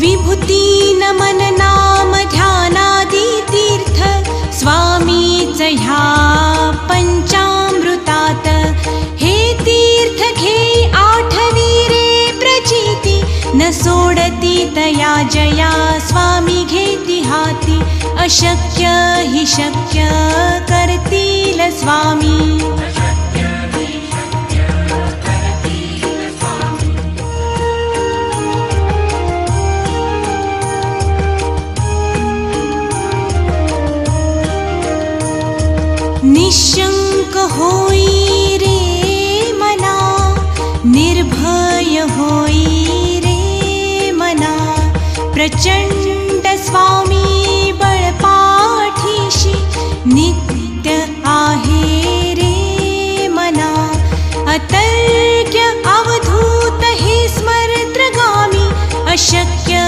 विभूती नमन नाम ध्यानादी तीर्थ स्वामीच ह्या पंचामृतात हे तीर्थ घे आठवी रे प्रचिती न सोडती तया जया स्वामी घेती हाती अशक्य हि शक्य करतील स्वामी निशंक होई रे मना निर्भय होई रे मना प्रचंड स्वामी